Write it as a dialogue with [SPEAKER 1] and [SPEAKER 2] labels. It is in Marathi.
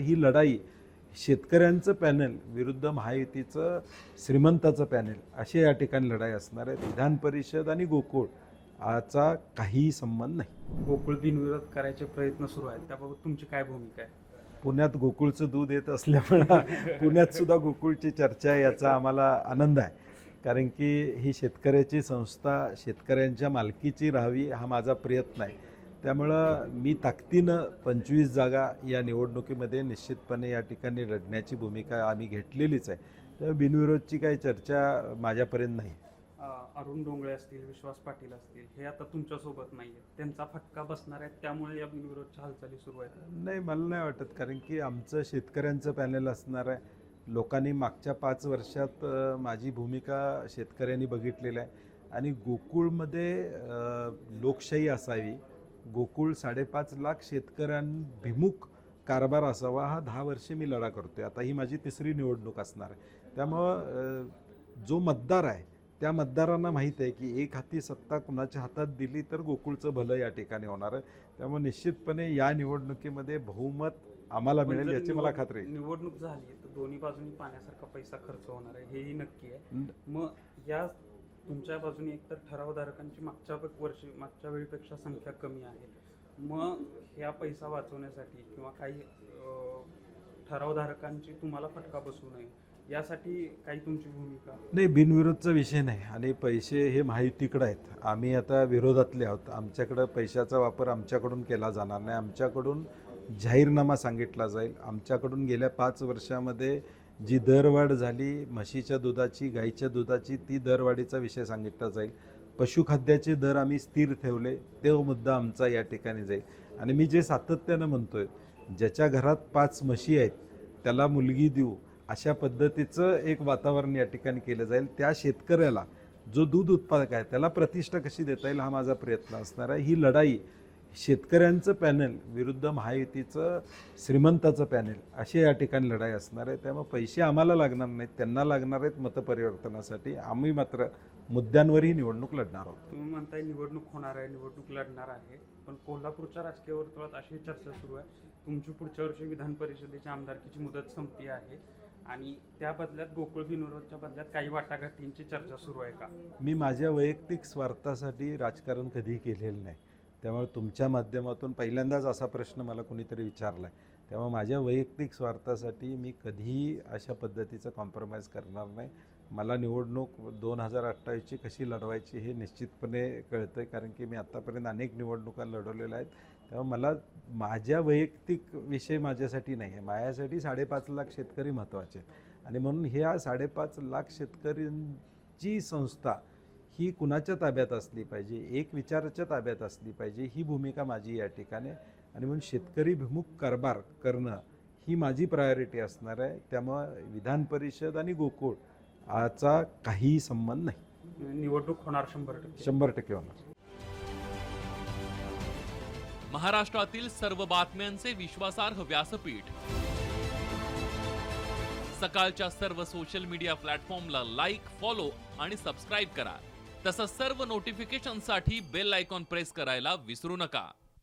[SPEAKER 1] ही लढाई शेतकऱ्यांचं पॅनल विरुद्ध महायुतीचं श्रीमंताचं पॅनल अशी या ठिकाणी लढाई असणार आहे. विधान परिषद आणि गोकुळ याचा काहीही संबंध नाही.
[SPEAKER 2] गोकुळ बिनविरोध करायचे प्रयत्न सुरू आहेत, त्याबाबत तुमची काय भूमिका आहे?
[SPEAKER 1] पुण्यात गोकुळचं दूध येत असल्यामुळे पुण्यात सुद्धा गोकुळची चर्चा आहे, याचा आम्हाला आनंद आहे. कारण की ही शेतकऱ्याची संस्था शेतकऱ्यांच्या मालकीची राहावी हा माझा प्रयत्न आहे. त्यामुळं मी ताकदीनं 25 जागा या निवडणुकीमध्ये निश्चितपणे या ठिकाणी लढण्याची भूमिका आम्ही घेतलेलीच आहे. तर बिनविरोधची काही चर्चा माझ्यापर्यंत नाही.
[SPEAKER 2] अरुण डोंगळे असतील, विश्वास पाटील असतील, हे आता तुमच्यासोबत नाही आहेत, त्यांचा फटका बसणार आहे, त्यामुळे या बिनविरोधच्या हालचाली सुरू आहेत?
[SPEAKER 1] नाही, मला नाही वाटत. कारण की आमचं शेतकऱ्यांचं पॅनल असणार आहे. लोकांनी मागच्या 5 वर्षात माझी भूमिका शेतकऱ्यांनी बघितलेली आहे आणि गोकुळमध्ये लोकशाही असावी, गोकुळ 5.5 लाख शेतकऱ्यांभिमुख कारभार असावा, हा 10 वर्षे मी लढा करतोय. आता ही माझी 3री निवडणूक असणार आहे. त्यामुळं जो मतदार आहे त्या मतदारांना माहीत आहे की एक हाती सत्ता कुणाच्या हातात दिली तर गोकुळचं भलं या ठिकाणी होणार आहे. त्यामुळे निश्चितपणे या निवडणुकीमध्ये बहुमत आम्हाला मिळेल याची मला खात्री आहे.
[SPEAKER 2] निवडणूक झाली तर दोन्ही बाजूनी पाण्यासारखा पैसा खर्च होणार आहे, हेही नक्की आहे. मग या तुमच्या बाजूने एकतर ठरावधारकांची मागच्या वेळीपेक्षा संख्या कमी आहे. मग ह्या पैसा वाचवण्यासाठी किंवा काही ठरावधारकांची तुम्हाला फटका बसू नये यासाठी काही तुमची भूमिका?
[SPEAKER 1] नाही, बिनविरोधचा विषय नाही आणि पैसे हे महायुतीकडे आहेत. आम्ही आता विरोधातले आहोत. आमच्याकडं पैशाचा वापर आमच्याकडून केला जाणार नाही. आमच्याकडून जाहीरनामा सांगितला जाईल. आमच्याकडून गेल्या 5 वर्षामध्ये जी दरवाढ झाली म्हशीच्या दुधाची, गाईच्या दुधाची, ती दरवाढीचा विषय सांगितला जाईल. पशुखाद्याचे दर आम्ही स्थिर ठेवले, तो मुद्दा आमचा या ठिकाणी जाईल. आणि मी जे सातत्यानं म्हणतोय, ज्याच्या घरात 5 म्हशी आहेत त्याला मुलगी देऊ अशा पद्धतीचं एक वातावरण या ठिकाणी केलं जाईल. त्या शेतकऱ्याला जो दूध उत्पादक आहे त्याला प्रतिष्ठा कशी देता येईल हा माझा प्रयत्न असणार आहे. ही लढाई शेतकऱ्यांचं पॅनल विरुद्ध महायुतीचं श्रीमंताचं पॅनल अशी या ठिकाणी लढाई असणार आहे. त्यामुळे पैसे आम्हाला लागणार नाहीत, त्यांना लागणार आहेत मतपरिवर्तनासाठी. आम्ही मात्र मुद्द्यांवर ही निवडणूक लढणार आहोत.
[SPEAKER 2] तुम्ही म्हणताय निवडणूक होणार आहे, निवडणूक लढणार आहे, पण कोल्हापूरच्या राजकीय वर्तुळात अशी चर्चा सुरू आहे तुमची पुढच्या वर्षी विधान परिषदेच्या आमदारकीची मुदत संपली आहे आणि त्या बदल्यात गोकुळ बिनविरोधच्या बदल्यात काही वाटाघाटींची चर्चा सुरू आहे का?
[SPEAKER 1] मी माझ्या वैयक्तिक स्वार्थासाठी राजकारण कधीही केलेलं नाही. त्यामुळे तुमच्या माध्यमातून पहिल्यांदाच असा प्रश्न मला कोणीतरी विचारला आहे. त्यामुळे माझ्या वैयक्तिक स्वार्थासाठी मी कधीही अशा पद्धतीचं कॉम्प्रोमाइज करणार नाही. मला निवडणूक 2028ची कशी लढवायची हे निश्चितपणे कळतं आहे. कारण की मी आत्तापर्यंत अनेक निवडणुका लढवलेल्या आहेत. तेव्हा मला माझ्या वैयक्तिक विषय माझ्यासाठी नाही आहे. माझ्यासाठी 5.5 लाख शेतकरी महत्त्वाचे आहेत आणि म्हणून ह्या 5.5 लाख शेतकऱ्यांची संस्था ही कुणाच्या ताब्यात असली पाहिजे, एक विचाराच्या ताब्यात असली पाहिजे, ही भूमिका माझी या ठिकाणी. आणि म्हणून शेतकरीभिमुख कारभार करणं ही माझी प्रायोरिटी असणार आहे. त्यामुळं विधान परिषद आणि गोकुळ याचा काहीही संबंध नाही.
[SPEAKER 2] निवडणूक होणार 100%?
[SPEAKER 1] 100% होणार.
[SPEAKER 3] महाराष्ट्रातील सर्व बातम्यांचे विश्वासार्ह व्यासपीठ, सकाळच्या सर्व सोशल मीडिया प्लॅटफॉर्मला लाईक, फॉलो आणि सबस्क्राईब करा. तसंच सर्व नोटिफिकेशनसाठी बेल आयकॉन प्रेस करायला विसरू नका.